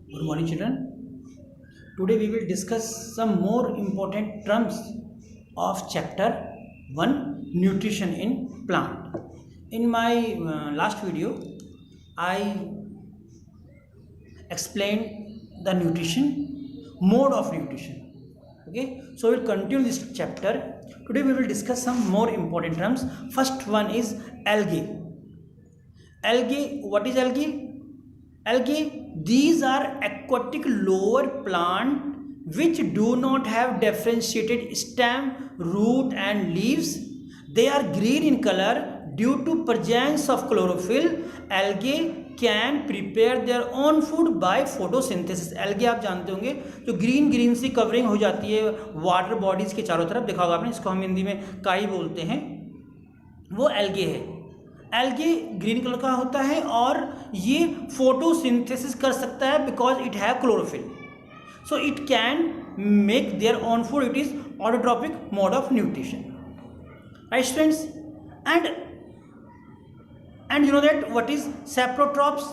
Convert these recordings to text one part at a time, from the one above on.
Good morning, children. Today we will discuss some more important terms of chapter 1 nutrition in plant. In my last video I explained the nutrition, mode of nutrition. Okay, so we'll continue this chapter. Today we will discuss some more important terms. First one is algae. Algae, what is algae? Algae, these are aquatic lower plant which do not have differentiated stem, root and leaves. They are green in color due to presence of chlorophyll. Algae can prepare their own food by photosynthesis. Algae आप जानते होंगे जो green green सी covering हो जाती है water bodies के चारों तरफ, देखा होगा आपने, इसको हम हिंदी में काई बोलते हैं, वो एल्गे है। एल्गे ग्रीन कलर का होता है और ये फोटोसिंथेसिस कर सकता है because it have chlorophyll, so it can make their own food. It is autotrophic mode of nutrition, right students? and you know that what is saprotrophs?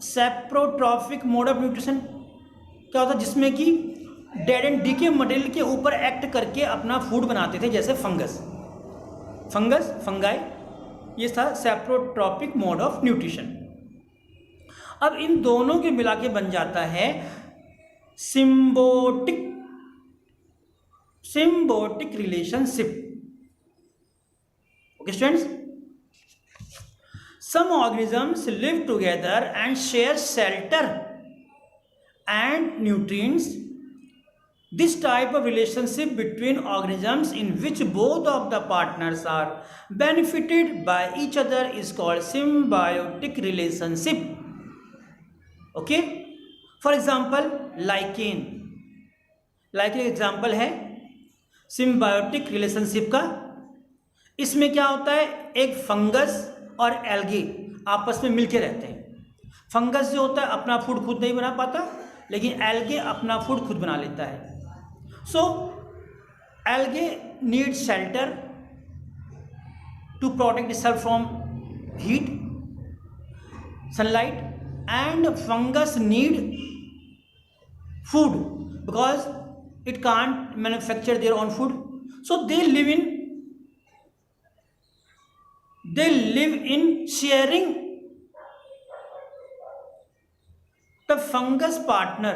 Saprotrophic mode of nutrition क्या होता है? जिसमें कि dead and DK material के ऊपर act करके अपना food बनाते थे, जैसे फंगाई, ये था सैप्रोट्रॉपिक मोड ऑफ न्यूट्रिशन. अब इन दोनों के मिला के बन जाता है symbiotic relationship. Okay students, some organisms live together and share shelter and nutrients. This type of relationship between organisms in which both of the partners are benefited by each other is called symbiotic relationship. Okay, for example lichen example है symbiotic relationship का. इसमें क्या होता है, एक fungus और algae आपस में मिलके रहते हैं. फंगस जो होता है अपना फूड खुद नहीं बना पाता, लेकिन एल्गे अपना फूड खुद बना लेता है. So algae need shelter to protect itself from heat, sunlight, and fungus need food because it can't manufacture their own food. So they live in sharing. The fungus partner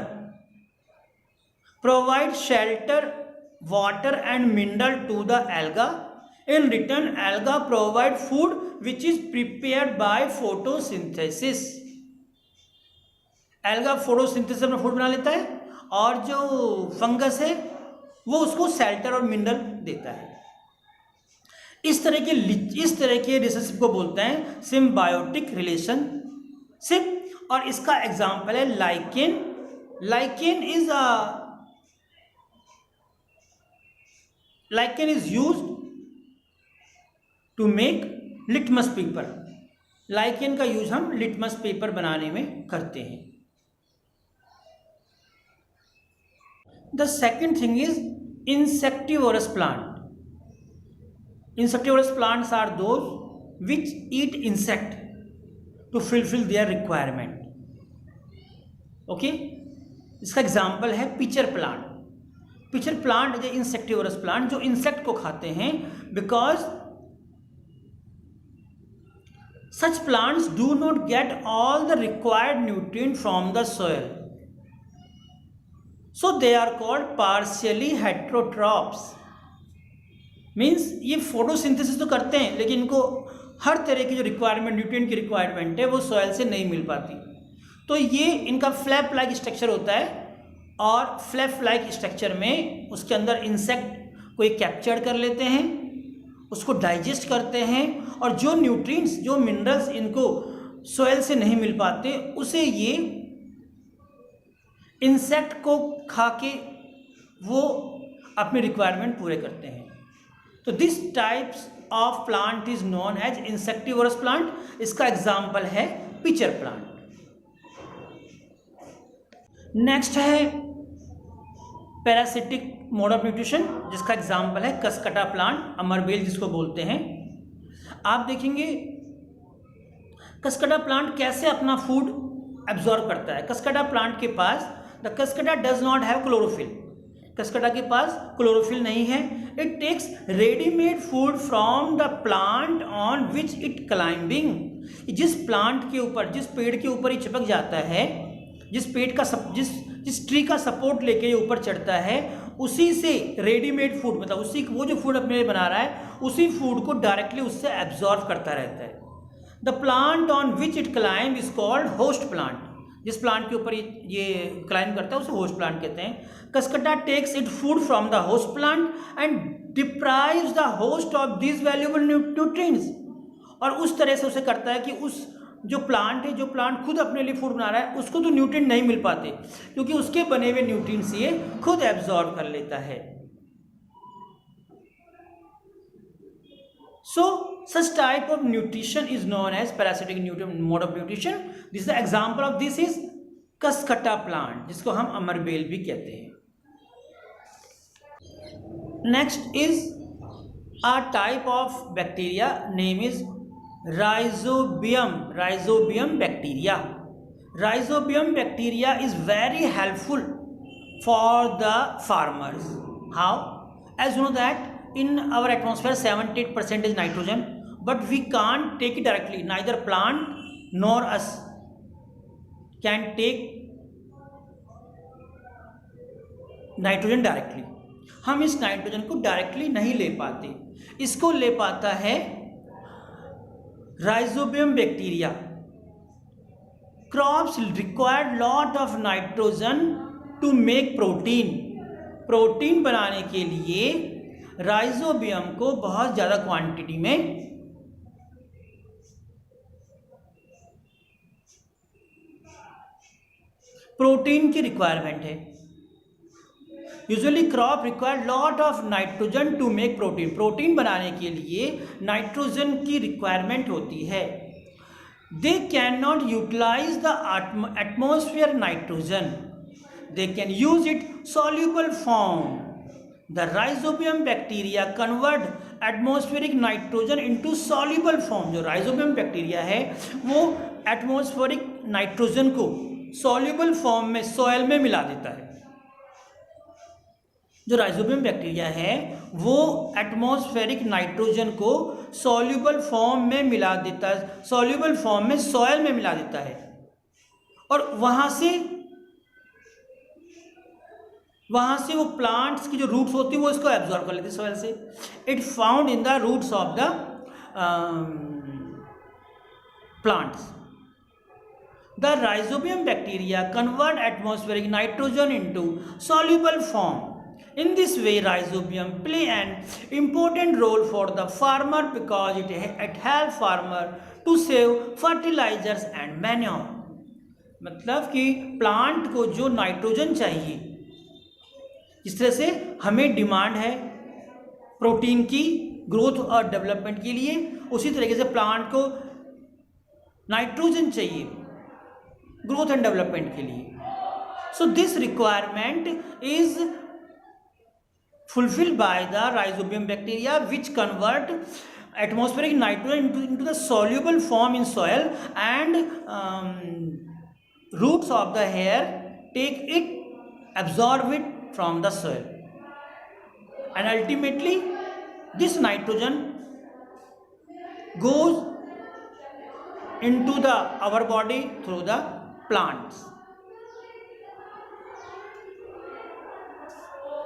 provides shelter, water and mineral to the alga. In return, alga provide food which is prepared by photosynthesis. alga photosynthesis में food बना लेता है और जो fungus है वो उसको shelter और मिनरल देता है. इस तरह के रिलेशनशिप को बोलते हैं सिम्बायोटिक रिलेशनशिप. और इसका एग्जांपल है lichen. Lichen is used to make litmus paper. Lichen का यूज हम लिटमस पेपर बनाने में करते हैं. The second thing is insectivorous plant. Insectivorous plants are those which eat insect to fulfill their requirement. Okay, इसका example है pitcher plant. Pitcher plant is insectivorous plant जो insect को खाते हैं because such plants do not get all the required nutrient from the soil, so they are called partially heterotrophs. Means ये photosynthesis तो करते हैं लेकिन इनको हर तरह की जो रिक्वायरमेंट, न्यूट्रिएंट की रिक्वायरमेंट है वो सॉइल से नहीं मिल पाती. तो ये इनका फ्लैप लाइक स्ट्रक्चर होता है और फ्लैप लाइक स्ट्रक्चर में उसके अंदर इंसेक्ट को ये कैप्चर कर लेते हैं, उसको डाइजेस्ट करते हैं और जो न्यूट्रिएंट्स, जो मिनरल्स इनको सॉइल से नहीं मिल पाते उसे ये इंसेक्ट को खा के वो अपने रिक्वायरमेंट पूरे करते हैं. तो this types of plant is known as insectivorous plant. इसका एग्जाम्पल है पिचर प्लांट. नेक्स्ट है पैरासिटिक मोड ऑफ न्यूट्रिशन, जिसका एग्जाम्पल है कसकटा प्लांट, अमरबेल जिसको बोलते हैं. आप देखेंगे कसकटा प्लांट कैसे अपना फूड एब्जॉर्ब करता है। कस्कड़ा प्लांट के पास, the cuscuta does not have chlorophyll, cuscuta के पास क्लोरोफिल नहीं है। It takes readymade food from the plant on which it climbing, जिस प्लांट के ऊपर, जिस पेड़ के ऊपर ये चिपक जाता है, जिस पेड़ का जिस ट्री का सपोर्ट लेके ये ऊपर चढ़ता है, उसी से रेडीमेड फूड, मतलब उसी वो जो फूड अपने लिए बना रहा है, उसी फूड को डायरेक्टली उससे एब्जॉर्व करता रहता है। The plant on which it climb is called host plant, जिस प्लांट के ऊपर ये क्लाइंब करता है उसे होस्ट प्लांट कहते हैं। Cuscuta takes it food from the host plant and deprives the host of this valuable nutrients, और उस तरह से उसे करता है कि उस जो प्लांट है, जो प्लांट खुद अपने लिए फूड बना रहा है, उसको तो न्यूट्रिएंट नहीं मिल पाते, क्योंकि उसके बने हुए न्यूट्रिएंट्स ये खुद एब्जॉर्ब कर लेता है। So such type of nutrition is known as parasitic mode of nutrition. This is the example of this is Cuscuta plant, जिसको हम अमरबेल भी कहते हैं। Next is a type of bacteria, name is Rhizobium bacteria. Rhizobium bacteria is very helpful for the farmers. How? As you know that in our atmosphere 78% is nitrogen, but we can't take it directly. Neither plant nor us can take nitrogen directly. हम इस nitrogen को directly नहीं ले पाते, इसको ले पाता है rhizobium bacteria. Crops required lot of nitrogen to make protein, protein बनाने के लिए राइजोबियम को बहुत ज़्यादा क्वांटिटी में प्रोटीन की रिक्वायरमेंट है। Usually crop require lot of nitrogen to make protein, protein बनाने के लिए नाइट्रोजन की रिक्वायरमेंट होती है। They can not utilize the atmosphere nitrogen, they can use it soluble form. The rhizobium bacteria convert atmospheric nitrogen into soluble form। जो rhizobium bacteria है वो atmospheric nitrogen को soluble form में soil में मिला देता है। जो राइजोबियम बैक्टीरिया है वो एटमॉस्फेरिक नाइट्रोजन को soluble form में मिला देता है, soluble form में soil में मिला देता है, और वहाँ से वो प्लांट्स की जो रूट्स होती है वो इसको एब्जॉर्ब कर लेती है सॉइल से। It found in the roots of the plants. The rhizobium bacteria convert atmospheric nitrogen into soluble form. In this way rhizobium play an important role for the farmer because it help farmer to save fertilizers and manure. मतलब कि plant को जो nitrogen चाहिए, जिस तरह से हमें demand है प्रोटीन की ग्रोथ और डेवलपमेंट के लिए, उसी तरीके से प्लांट को नाइट्रोजन चाहिए ग्रोथ एंड डेवलपमेंट के लिए। So this requirement is fulfilled by the rhizobium bacteria which convert atmospheric nitrogen into the soluble form in soil, and roots of the hair take it, absorb it from the soil, and ultimately this nitrogen goes into our body through the plants.